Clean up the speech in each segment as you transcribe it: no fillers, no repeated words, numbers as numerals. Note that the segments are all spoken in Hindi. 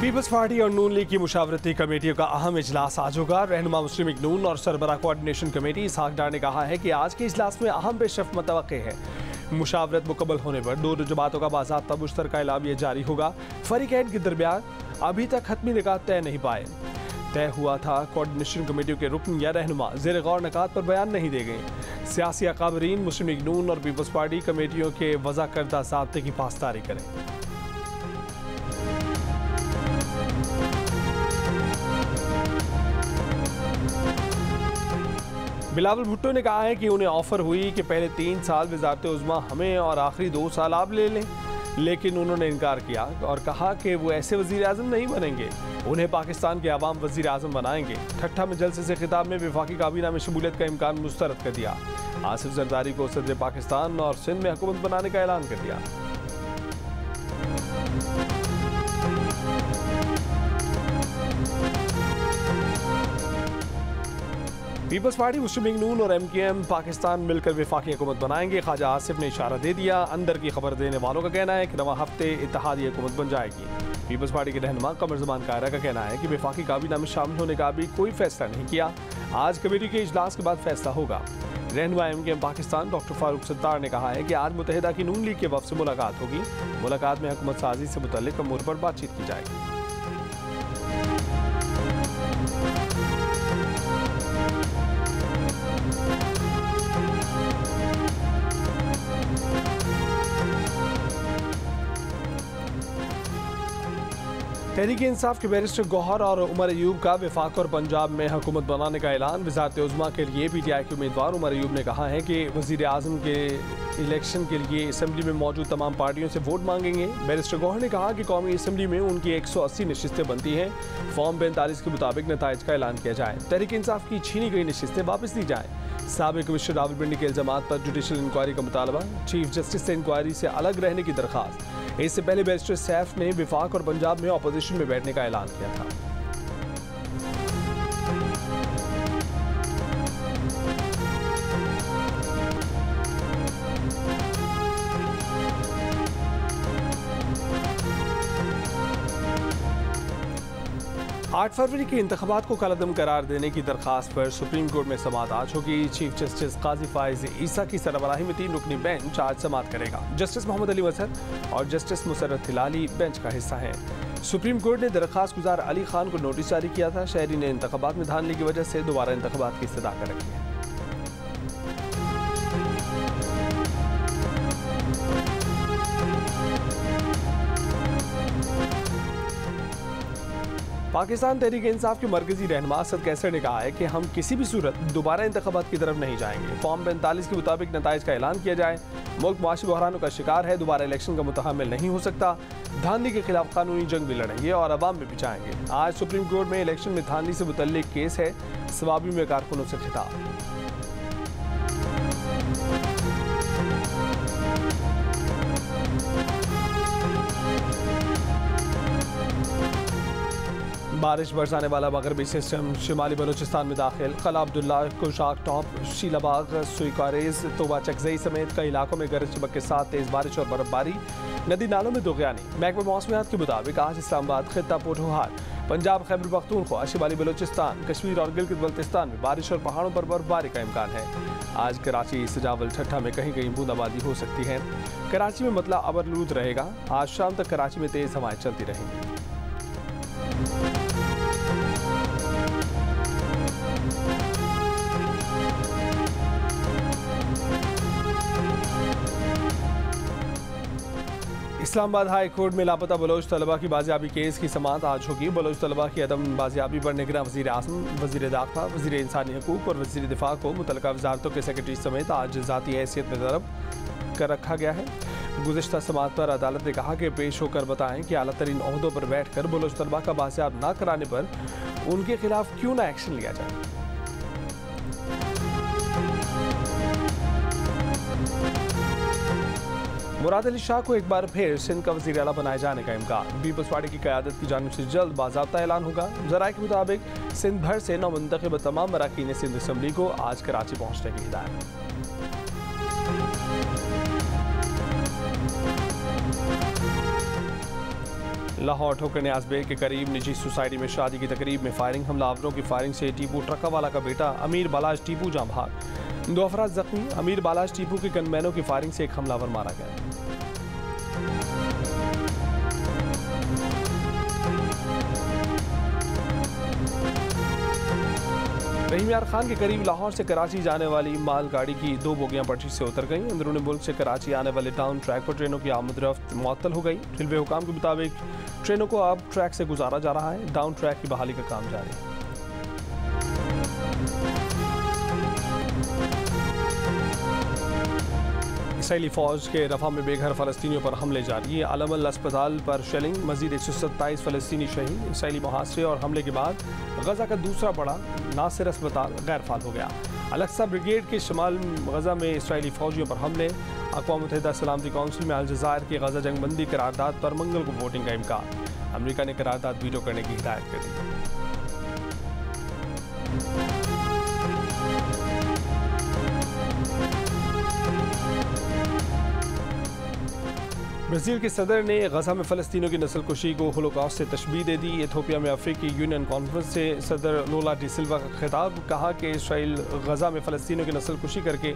पीपल्स पार्टी और नून लीग की मुशावरती कमेटियों का अहम इजलास आज होगा। रहनुमा मुस्लिम लीग नून और सरबराह कोऑर्डिनेशन कमेटी इसहाक डार ने कहा है कि आज के इजलास में अहम पेशरफ्त मुतवक्के है। मुशावरत मुकम्मल होने पर दोनों जमातों का बाज़ाब्ता मुश्तरका एलामिया जारी होगा। फरीकैन के दरमियान अभी तक हतमी निकात तय नहीं पाए। तय हुआ था कोऑर्डिनेशन कमेटियों के रुकन या रहनुमा ज़ेर गौर निकात पर बयान नहीं दे गए। सियासी अकाबरीन मुस्लिम लीग नून और पीपल्स पार्टी कमेटियों के वज़ा करदा ज़ाब्ते की पासदारी करें। बिलावल भुट्टो ने कहा है कि उन्हें ऑफर हुई कि पहले 3 साल वज़ारत उज़्मा हमें और आखिरी 2 साल आप ले लें, लेकिन उन्होंने इनकार किया और कहा कि वो ऐसे वज़ीर आज़म नहीं बनेंगे, उन्हें पाकिस्तान के अवाम वज़ीर आज़म बनाएंगे। ठट्ठा में जलसे से खिताब में वफाकी काबीना में शमूलियत का इम्कान मुस्तरद कर दिया। आसिफ जरदारी को सदर पाकिस्तान और सिंध में हुकूमत बनाने का ऐलान कर दिया। पीपल्स पार्टी, मुस्लिम लीग नून और MKM पाकिस्तान मिलकर वफाकी हुकूमत बनाएंगे। ख्वाजा आसिफ ने इशारा दे दिया। अंदर की खबर देने वालों का कहना है कि रवा हफ्ते इत्तेहादी हुकूमत बन जाएगी। पीपल्स पार्टी के रहनुमा कमर ज़मान कायरा का कहना है कि वफाकी काबीना में शामिल होने का भी कोई फैसला नहीं किया। आज कमेटी के इजलास के बाद फैसला होगा। रहनुमा MKM पाकिस्तान डॉक्टर फारूक सत्तार ने कहा है कि आज मुत्तहिदा की नून लीग के वफ़द से मुलाकात होगी। मुलाकात में हुकूमत साजी से मुतल्लिक़ अमूर पर बातचीत की जाएगी। तहरीक इंसाफ के बैरिस्टर गौहर और उमर अयूब का वफाक और पंजाब में हुकूमत बनाने का ऐलान। वज़ारत उज़्मा के लिए PTI के उम्मीदवार उमर अयूब ने कहा है कि वज़ीर आज़म के इलेक्शन के लिए असम्बली में मौजूद तमाम पार्टियों से वोट मांगेंगे। बैरिस्टर गौहर ने कहा कि कौमी असम्बली में उनकी 180 नशिस्तें बनती हैं। फॉर्म 42 के मुताबिक नताइज का ऐलान किया जाए। तहरीक इंसाफ की छीनी गई नशिस्तें वापस ली जाएँ। साबिक़ कमिश्नर रावलपिंडी के इल्ज़ामात पर जुडिशल इंक्वायरी का मुतालबा। चीफ जस्टिस से इंक्वायरी से अलग रहने की दरख्वास्त। इससे पहले बैरिस्टर सैफ ने वफाक और पंजाब में अपोजिशन में बैठने का ऐलान किया था। आठ फरवरी के इंतखाबात को कलअदम करार देने की दरख्वास्त पर सुप्रीम कोर्ट में समाअत आज होगी। चीफ जस्टिस काजी फाइज ईसा की सरबराही में 3 रुकनी बेंच आज समाअत करेगा। जस्टिस मोहम्मद अली मजहर और जस्टिस मुसर्रत हिलाली बेंच का हिस्सा हैं। सुप्रीम कोर्ट ने दरख्वास्त गुजार अली खान को नोटिस जारी किया था। शहरी ने इंतखाबात में धांधली की वजह से दोबारा इंतखाबात की इस्तदा कर रखी है। पाकिस्तान तहरीक इंसाफ के मरकजी रहनुमा असद कैसर ने कहा है कि हम किसी भी सूरत दोबारा इंतखाबात की तरफ नहीं जाएंगे। फॉर्म 45 के मुताबिक नताइज का ऐलान किया जाए। मुल्क मुआशी बहरानों का शिकार है, दोबारा इलेक्शन का मुतहम्मिल नहीं हो सकता। धांधली के खिलाफ कानूनी जंग भी लड़ेंगे और अवाम में भी जाएंगे। आज सुप्रीम कोर्ट में इलेक्शन में धांधली से मुतल्लिक केस है। सवाबी में कारकुनों से खिताब। बारिश बरसाने वाला मगरबी सिस्टम शिमाली बलूचिस्तान में दाखिल। कला अब्दुल्ला, कुशाक टॉप, शीलाबाग, सुईकारेज, तोबा चकजई समेत कई इलाकों में गरज चमक के साथ तेज बारिश और बर्फबारी। नदी नालों में दुगयानी। महकमा मौसमियात के मुताबिक आज इस्लामाबाद, खित्ता पोठोहार, पंजाब, खैबर पख्तूनख्वा, शिमाली बलूचिस्तान, कश्मीर और गिलगित बल्तिस्तान में बारिश और पहाड़ों पर बर्फबारी का इम्कान है। आज कराची, सजावल, ठट्ठा में कहीं कहीं बूंदाबांदी हो सकती है। कराची में मतला अबरलूद रहेगा। आज शाम तक कराची में तेज हवाएं चलती रहेंगी। इस्लामाबाद हाई कोर्ट में लापता बलोच तलबा की बाजियाबी केस की समाअत आज होगी। बलोच तलबा की अदम बाजियाबी पर निगरां वज़ीर आज़म, वज़ीर दाखिला, वज़ीर इंसानी हकूक़ और वज़ीर दिफा को मुतल्लिका वज़ारतों के सेक्रेटरी समेत आज ज़ाती हैसियत में तलब कर रखा गया है। गुज़िश्ता समाअत पर अदालत ने कहा कि पेश होकर बताएं कि आला तरीन ओहदों पर बैठ कर बलोच तलबा का बाजियाब न कराने पर उनके खिलाफ क्यों ना एक्शन लिया जाए। मुराद अली शाह को एक बार फिर सिंध का वज़ीर आला बनाए जाने का इम्कान। पीपल्स पार्टी की क़यादत की जानिब से जल्द बाज़ाब्ता ऐलान होगा। ज़राए के मुताबिक सिंध भर से नौमुंतखब तमाम अरकान सिंध असम्बली को आज कराची पहुँचने की हिदायत। लाहौर ठोकर न्याज बेग के करीब निजी सोसाइटी में शादी की तकरीब में फायरिंग, हमलावरों की फायरिंग से टीपू ट्रक्का वाला का बेटा अमीर बालाज टीपू जाँ भाग। 2 अफराद जख्मी, अमीर बालाज टीपू के गनमैनों की फायरिंग से एक हमलावर मारा गया। रहीम यार खान के करीब लाहौर से कराची जाने वाली मालगाड़ी की 2 बोगियां पटरी से उतर गईं। अंदरूनी मुल्क से कराची आने वाले टाउन ट्रैक पर ट्रेनों की आमद-रफ्त मुअत्तल हो गई। रेलवे हुकाम के मुताबिक ट्रेनों को अब ट्रैक से गुजारा जा रहा है। डाउन ट्रैक की बहाली का काम जारी है। इसराइली फौज के रफा में बेघर फलस्तीनियों पर हमले जारी है। अलमल अस्पताल पर शेलिंग, मजीद 127 फलस्तीनी शहीद। इसराइली मुहासरे और हमले के बाद गजा का दूसरा बड़ा नासिर अस्पताल गैर फाल हो गया। अल-अक्सा ब्रिगेड के शमाल गजा में इसराइली फौजियों पर हमले। अक़वाम मुत्तहिदा सलामती कौंसिल में अल-जज़ायर की गजा जंगबंदी करारदाद पर मंगल को वोटिंग का इम्कान। अमरीका ने करारदाद वीटो करने की हिदायत कर दी। ब्राज़ील के सदर ने गजा में फ़लस्तीनियों की नस्ल कुशी को होलोकॉस्ट से तशबीह दे दी। इथियोपिया में अफ्रीकी यूनियन कॉन्फ्रेंस से सदर लूला डी सिल्वा का खिताब, कहा कि इसराइल गजा में फ़लस्तीनियों की नस्ल कुशी करके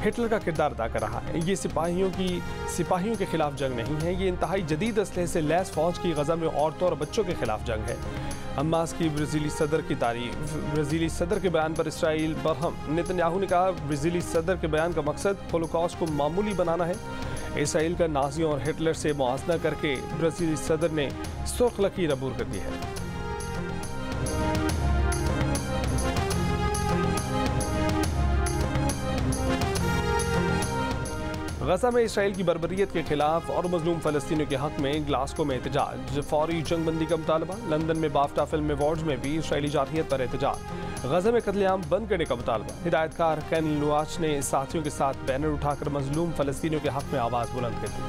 हिटलर का किरदार अदा कर रहा है। ये सिपाहियों के खिलाफ जंग नहीं है, ये इंतहाई जदीद असलहे से लैस फौज की गजा में औरतों और बच्चों के खिलाफ जंग है। हमास की ब्राज़ीली सदर की तारीफ। ब्राज़ीली सदर के बयान पर इसराइल बरहम। नेतन्याहू ने कहा, ब्राज़ीली सदर के बयान का मकसद होलोकॉस्ट को मामूली बनाना है। इसराइल का नाज़ियों और हिटलर से मुआवजा करके ब्राज़ीली सदर ने सुर्ख लकीर अबूर कर दी है। गजा में इसराइल की बर्बरियत के खिलाफ और मजलूम फ़लस्तीनियों के हक में ग्लासगो में एहतजाज। फौरी जंगबंदी का मुतालबा। लंदन में बाफ्टा फिल्म अवार्ड्स में भी इसराइली जारहियत पर एहतजाज। गजा में कत्लेआम बंद करने का मुतालबा। हिदायतकार कैन लुआच ने साथियों के साथ बैनर उठाकर मजलूम फ़लस्तीनियों के हक में आवाज़ बुलंद कर दी।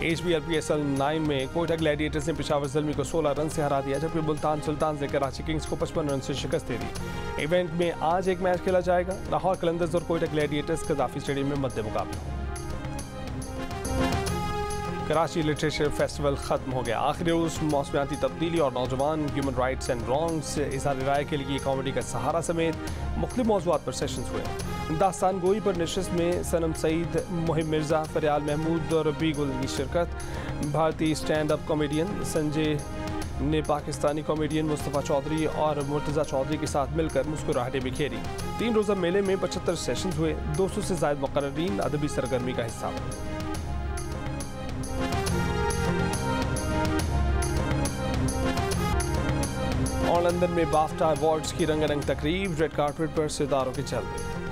HBL-PSL 9 में कोयटा ग्लैडिएटर्स ने पेशावर ज़ल्मी को 16 रन से हरा दिया, जबकि मुल्तान सुल्तान ने कराची किंग्स को 55 रन से शिकस्त दे दी। इवेंट में आज एक मैच खेला जाएगा। लाहौर कलंदर्स और कोयटा ग्लैडिएटर्स कज़ाफ़ी स्टेडियम में मद्दे मुकाबला। कराची लिटरेचर फेस्टिवल खत्म हो गया। आखिरी रोज़ मौसमियाती तब्दीली और नौजवान, ह्यूमन राइट्स एंड रॉन्ग्स, इज़हार राय के लिए कॉमेडी का सहारा समेत मुख्तलिफ मौज़ूआत पर सेशंस हुए। दास्तान गोई पर नशिस्त में सनम सईद, मुहिम मिर्ज़ा, फरियाल महमूद और रबी गुल की शिरकत। भारतीय स्टैंड अप कॉमेडियन संजय ने पाकिस्तानी कॉमेडियन मुस्तफ़ा चौधरी और मुर्तज़ा चौधरी के साथ मिलकर मुस्कुराहटें बिखेरी। 3 रोज़ा मेले में 75 सेशंस हुए। 200 से ज़ायद मुक़र्ररीन अदबी सरगर्मी का हिस्सा हुए। और लंदन में बाफ्टा अवार्ड्स की रंगारंग तकरीब। रेड कार्पेट पर सितारों के चलते।